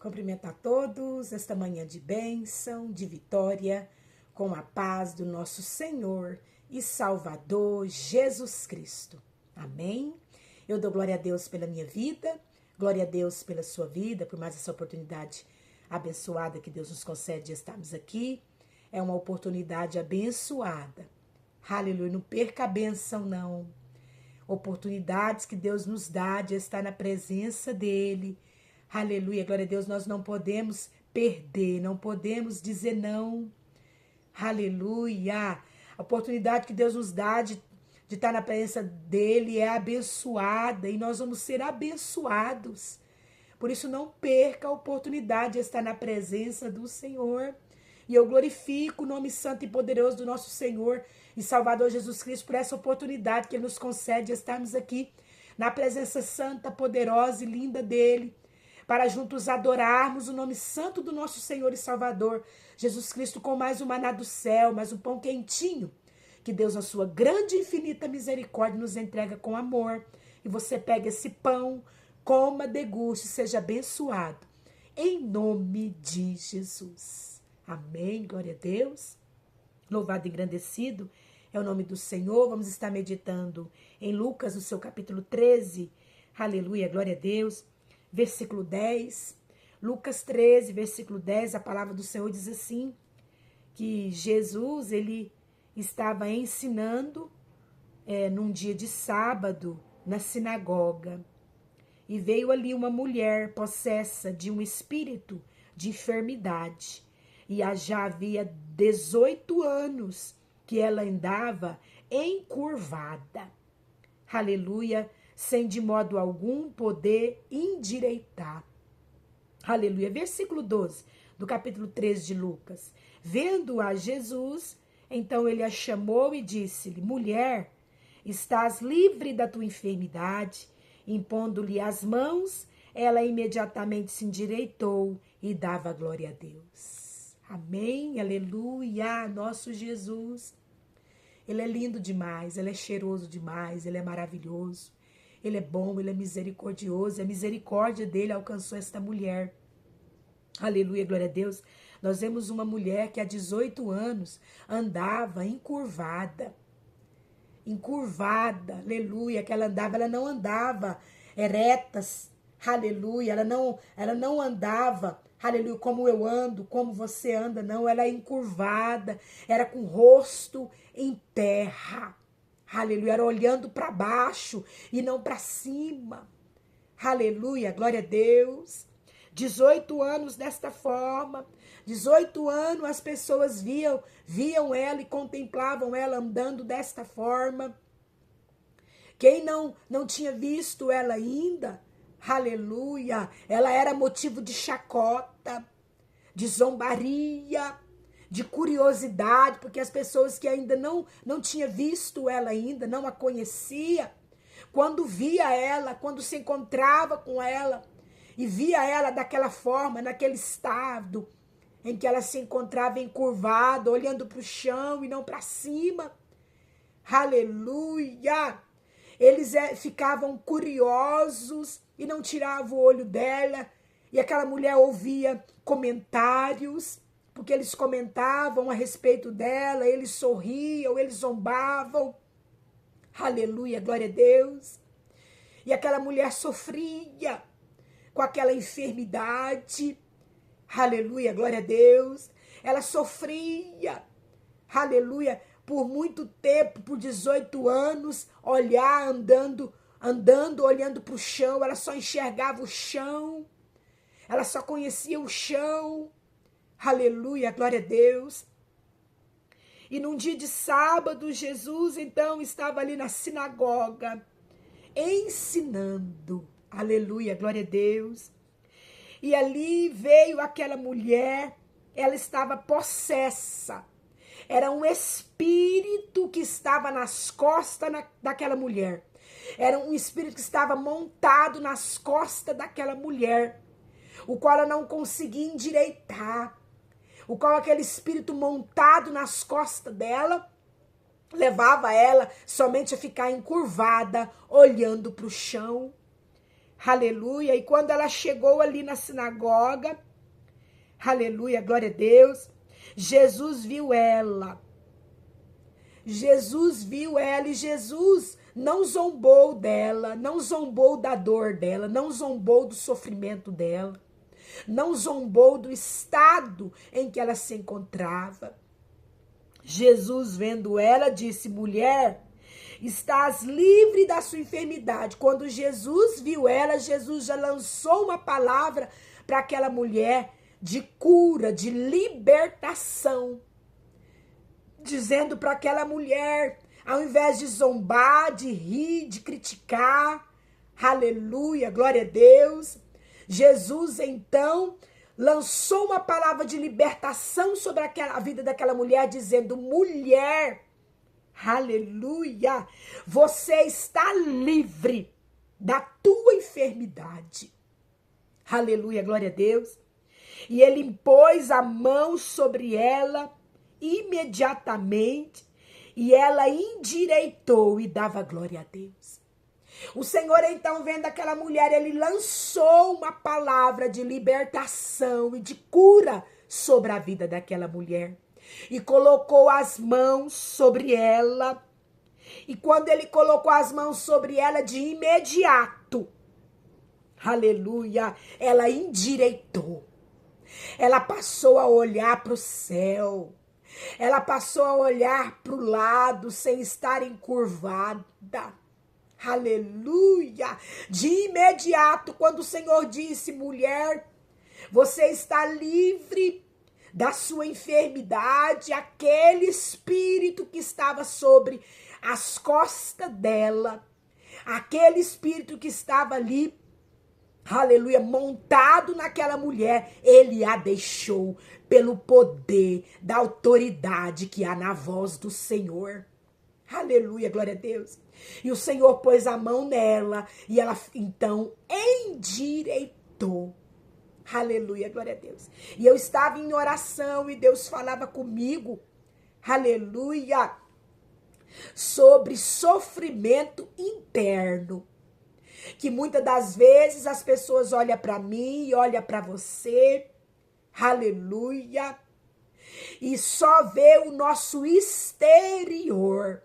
Cumprimento a todos esta manhã de bênção, de vitória, com a paz do nosso Senhor e Salvador Jesus Cristo. Amém? Eu dou glória a Deus pela minha vida, glória a Deus pela sua vida, por mais essa oportunidade abençoada que Deus nos concede de estarmos aqui. É uma oportunidade abençoada. Aleluia, não perca a bênção não. Oportunidades que Deus nos dá de estar na presença dEle. Aleluia, glória a Deus, nós não podemos perder, não podemos dizer não. Aleluia, a oportunidade que Deus nos dá de estar na presença dEle é abençoada e nós vamos ser abençoados. Por isso não perca a oportunidade de estar na presença do Senhor. E eu glorifico o nome santo e poderoso do nosso Senhor e Salvador Jesus Cristo por essa oportunidade que Ele nos concede de estarmos aqui na presença santa, poderosa e linda dEle, para juntos adorarmos o nome santo do nosso Senhor e Salvador Jesus Cristo com mais um maná do céu, mais um pão quentinho, que Deus na sua grande e infinita misericórdia nos entrega com amor. E você pega esse pão, coma, deguste, seja abençoado, em nome de Jesus. Amém, glória a Deus. Louvado e engrandecido é o nome do Senhor. Vamos estar meditando em Lucas, no seu capítulo 13. Aleluia, glória a Deus. Versículo 10. Lucas 13, versículo 10, a palavra do Senhor diz assim, que Jesus, ele estava ensinando num dia de sábado na sinagoga. E veio ali uma mulher possessa de um espírito de enfermidade. E já havia 18 anos que ela andava encurvada. Aleluia, sem de modo algum poder endireitar. Aleluia. Versículo 12 do capítulo 13 de Lucas. Vendo a Jesus, então ele a chamou e disse-lhe: Mulher, estás livre da tua enfermidade. Impondo-lhe as mãos, ela imediatamente se endireitou e dava glória a Deus. Amém, aleluia, nosso Jesus. Ele é lindo demais, ele é cheiroso demais, ele é maravilhoso. Ele é bom, ele é misericordioso, a misericórdia dele alcançou esta mulher. Aleluia, glória a Deus. Nós vemos uma mulher que há 18 anos andava encurvada, aleluia, que ela não andava eretas, aleluia, ela não andava, aleluia, como eu ando, como você anda, não, ela é encurvada, era com o rosto em terra, aleluia, era olhando para baixo e não para cima, aleluia, glória a Deus. 18 anos desta forma, 18 anos as pessoas viam ela e contemplavam ela andando desta forma. Quem não tinha visto ela ainda, aleluia, ela era motivo de chacota, de zombaria, de curiosidade, porque as pessoas que ainda não tinham visto ela ainda, não a conhecia, quando via ela, quando se encontrava com ela, e via ela daquela forma, naquele estado em que ela se encontrava encurvada, olhando para o chão e não para cima. Aleluia! Eles ficavam curiosos e não tiravam o olho dela. E aquela mulher ouvia comentários, porque eles comentavam a respeito dela, eles sorriam, eles zombavam. Aleluia, glória a Deus. E aquela mulher sofria com aquela enfermidade, aleluia, glória a Deus, ela sofria, aleluia, por muito tempo, por 18 anos, andando, olhando para o chão, ela só enxergava o chão, ela só conhecia o chão, aleluia, glória a Deus. E num dia de sábado, Jesus então estava ali na sinagoga, ensinando, aleluia, glória a Deus. E ali veio aquela mulher, ela estava possessa. Era um espírito que estava nas costas daquela mulher. Era um espírito que estava montado nas costas daquela mulher, o qual ela não conseguia endireitar. O qual aquele espírito montado nas costas dela levava ela somente a ficar encurvada, olhando para o chão. Aleluia. E quando ela chegou ali na sinagoga, aleluia, glória a Deus, Jesus viu ela. Jesus viu ela e Jesus não zombou dela, não zombou da dor dela, não zombou do sofrimento dela, não zombou do estado em que ela se encontrava. Jesus, vendo ela, disse: mulher, estás livre da sua enfermidade. Quando Jesus viu ela, Jesus já lançou uma palavra para aquela mulher de cura, de libertação, dizendo para aquela mulher, ao invés de zombar, de rir, de criticar, aleluia, glória a Deus, Jesus então lançou uma palavra de libertação sobre a vida daquela mulher, dizendo: mulher, aleluia, você está livre da tua enfermidade. Aleluia, glória a Deus. E ele impôs a mão sobre ela imediatamente, e ela endireitou e dava glória a Deus. O Senhor, então, vendo aquela mulher, ele lançou uma palavra de libertação e de cura sobre a vida daquela mulher. E colocou as mãos sobre ela. E quando ele colocou as mãos sobre ela, de imediato, aleluia, ela endireitou. Ela passou a olhar para o céu. Ela passou a olhar para o lado sem estar encurvada. Aleluia! De imediato, quando o Senhor disse: mulher, você está livre da sua enfermidade, aquele espírito que estava sobre as costas dela, aquele espírito que estava ali, aleluia, montado naquela mulher, ele a deixou pelo poder da autoridade que há na voz do Senhor. Aleluia, glória a Deus. E o Senhor pôs a mão nela e ela então endireitou. Aleluia, glória a Deus. E eu estava em oração e Deus falava comigo, aleluia, sobre sofrimento interno. Que muitas das vezes as pessoas olham para mim e olham para você, aleluia, e só vê o nosso exterior.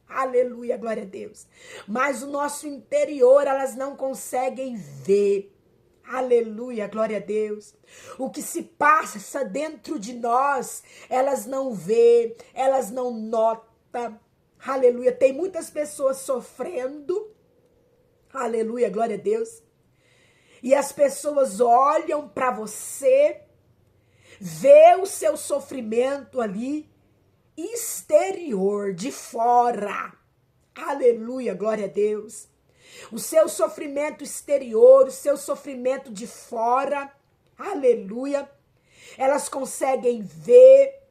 Aleluia, glória a Deus. Mas o nosso interior elas não conseguem ver. Aleluia, glória a Deus. O que se passa dentro de nós, elas não vê, elas não notam. Aleluia, tem muitas pessoas sofrendo. Aleluia, glória a Deus. E as pessoas olham para você, vê o seu sofrimento ali, exterior, de fora. Aleluia, glória a Deus. O seu sofrimento exterior, o seu sofrimento de fora. Aleluia. Elas conseguem ver,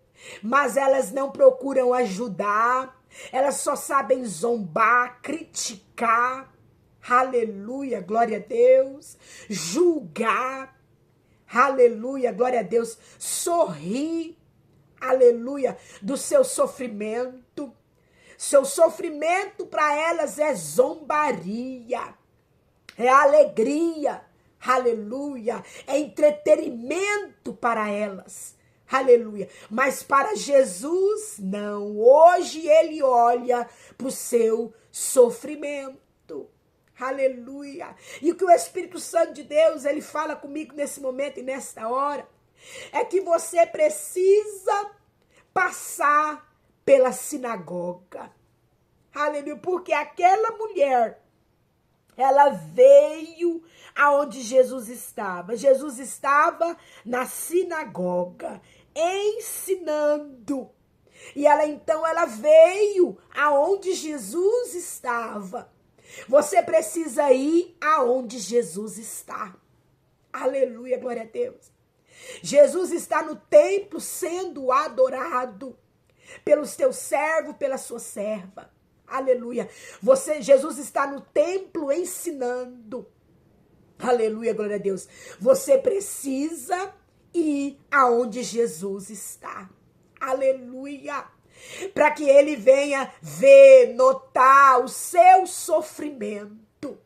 mas elas não procuram ajudar. Elas só sabem zombar, criticar. Aleluia, glória a Deus. Julgar. Aleluia, glória a Deus. Sorrir. Aleluia, do seu sofrimento. Seu sofrimento para elas é zombaria, é alegria, aleluia, é entretenimento para elas, aleluia. Mas para Jesus, não. Hoje ele olha para o seu sofrimento, aleluia. E o que o Espírito Santo de Deus, ele fala comigo nesse momento e nesta hora, é que você precisa passar pela sinagoga. Aleluia, porque aquela mulher, ela veio aonde Jesus estava. Jesus estava na sinagoga, ensinando. E ela veio aonde Jesus estava. Você precisa ir aonde Jesus está. Aleluia, glória a Deus. Jesus está no templo sendo adorado pelos teus servos, pela sua serva. Aleluia. Jesus está no templo ensinando. Aleluia, glória a Deus. Você precisa ir aonde Jesus está. Aleluia. Para que ele venha ver, notar o seu sofrimento.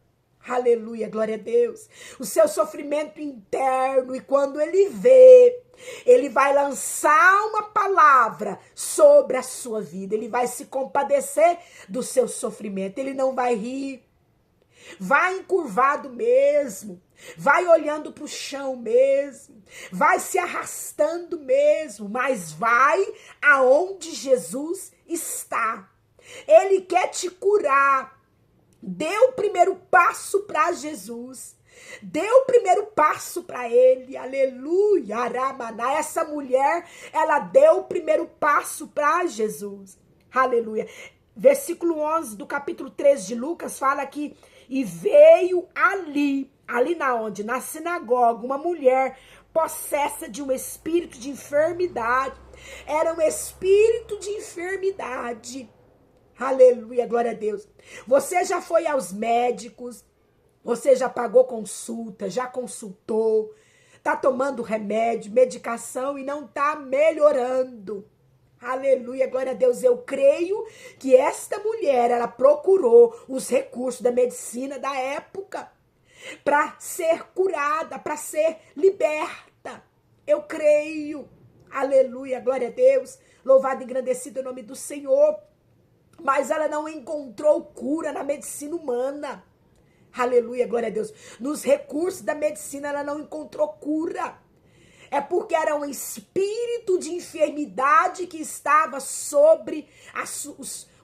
Aleluia, glória a Deus. O seu sofrimento interno, e quando ele vê, ele vai lançar uma palavra sobre a sua vida. Ele vai se compadecer do seu sofrimento. Ele não vai rir. Vai encurvado mesmo. Vai olhando para o chão mesmo. Vai se arrastando mesmo. Mas vai aonde Jesus está. Ele quer te curar. Dê o primeiro passo para Jesus. Dê o primeiro passo para ele. Aleluia. Aramaná. Essa mulher, ela deu o primeiro passo para Jesus. Aleluia. Versículo 11 do capítulo 13 de Lucas fala que e veio ali na onde? Na sinagoga, uma mulher possessa de um espírito de enfermidade. Era um espírito de enfermidade. Aleluia, glória a Deus. Você já foi aos médicos, você já pagou consulta, já consultou, tá tomando remédio, medicação e não tá melhorando. Aleluia, glória a Deus. Eu creio que esta mulher, ela procurou os recursos da medicina da época para ser curada, para ser liberta. Eu creio. Aleluia, glória a Deus. Louvado e engrandecido o nome do Senhor. Mas ela não encontrou cura na medicina humana. Aleluia, glória a Deus. Nos recursos da medicina ela não encontrou cura. É porque era um espírito de enfermidade que estava sobre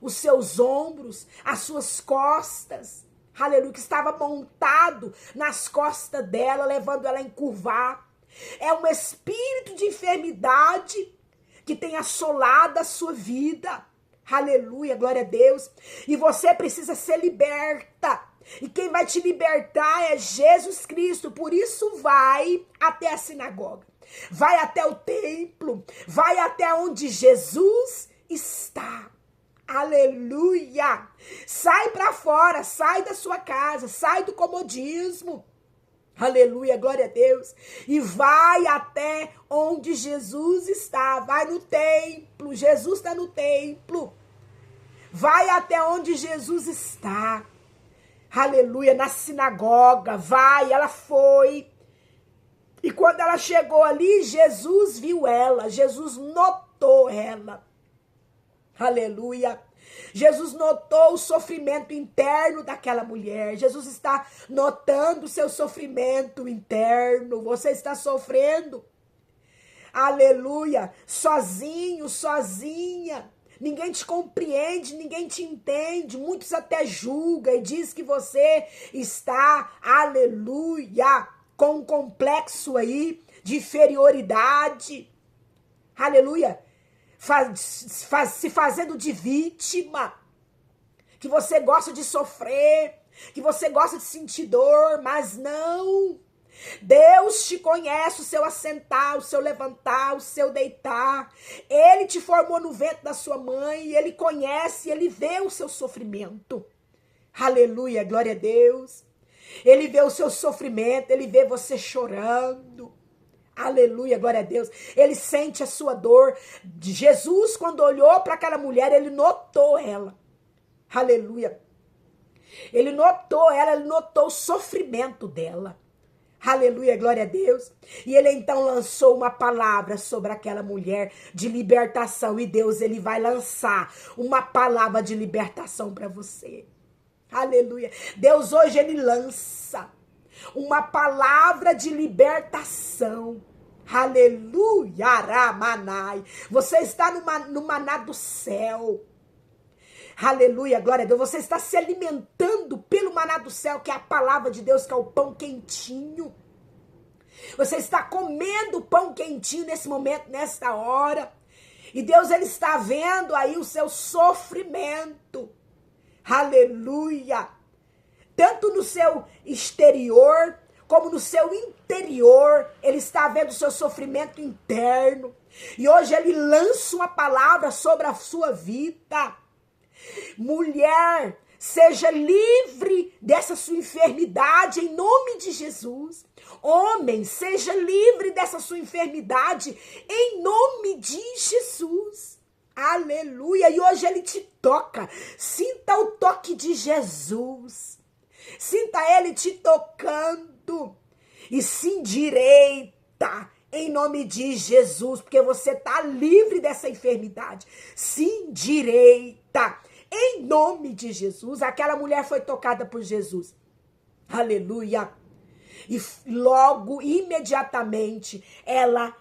os seus ombros, as suas costas. Aleluia, que estava montado nas costas dela, levando ela a encurvar. É um espírito de enfermidade que tem assolado a sua vida. Aleluia, glória a Deus. E você precisa ser liberta. E quem vai te libertar é Jesus Cristo. Por isso vai até a sinagoga. Vai até o templo. Vai até onde Jesus está. Aleluia. Sai para fora. Sai da sua casa. Sai do comodismo. Aleluia, glória a Deus. E vai até onde Jesus está. Vai no templo. Jesus está no templo. Vai até onde Jesus está. Aleluia, na sinagoga. Vai, ela foi. E quando ela chegou ali, Jesus viu ela. Jesus notou ela. Aleluia. Jesus notou o sofrimento interno daquela mulher. Jesus está notando o seu sofrimento interno. Você está sofrendo. Aleluia. Sozinho, sozinha. Ninguém te compreende, ninguém te entende. Muitos até julgam e diz que você está, aleluia, com um complexo aí de inferioridade. Aleluia. Se fazendo de vítima, que você gosta de sofrer, que você gosta de sentir dor, mas não. Deus te conhece o seu assentar, o seu levantar, o seu deitar. Ele te formou no ventre da sua mãe, ele conhece, ele vê o seu sofrimento. Aleluia, glória a Deus. Ele vê o seu sofrimento, ele vê você chorando. Aleluia, glória a Deus. Ele sente a sua dor. Jesus, quando olhou para aquela mulher, ele notou ela. Aleluia. Ele notou ela, ele notou o sofrimento dela. Aleluia, glória a Deus. E ele então lançou uma palavra sobre aquela mulher de libertação. E Deus, ele vai lançar uma palavra de libertação para você. Aleluia. Deus hoje, ele lança uma palavra de libertação. Aleluia, Aramanai. Você está no maná do céu. Aleluia, glória a Deus. Você está se alimentando pelo maná do céu, que é a palavra de Deus, que é o pão quentinho. Você está comendo o pão quentinho nesse momento, nesta hora. E Deus, ele está vendo aí o seu sofrimento. Aleluia. Tanto no seu exterior, como no seu interior, ele está vendo o seu sofrimento interno. E hoje ele lança uma palavra sobre a sua vida. Mulher, seja livre dessa sua enfermidade em nome de Jesus. Homem, seja livre dessa sua enfermidade em nome de Jesus. Aleluia. E hoje ele te toca. Sinta o toque de Jesus. Sinta ele te tocando. E se endireita em nome de Jesus, porque você está livre dessa enfermidade. Se endireita em nome de Jesus. Aquela mulher foi tocada por Jesus. Aleluia. E logo, imediatamente, ela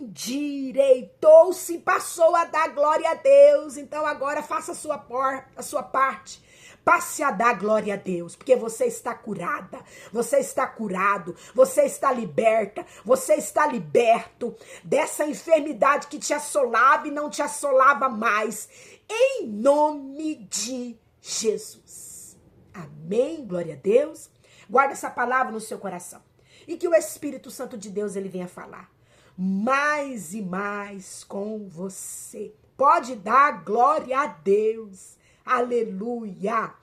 endireitou-se, passou a dar glória a Deus. Então agora faça a sua parte. Passe a dar glória a Deus, porque você está curada, você está curado, você está liberta, você está liberto dessa enfermidade que te assolava e não te assolava mais, em nome de Jesus. Amém, glória a Deus. Guarda essa palavra no seu coração e que o Espírito Santo de Deus ele venha falar mais e mais com você. Pode dar glória a Deus. Aleluia.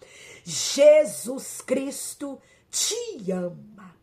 Jesus Cristo te ama.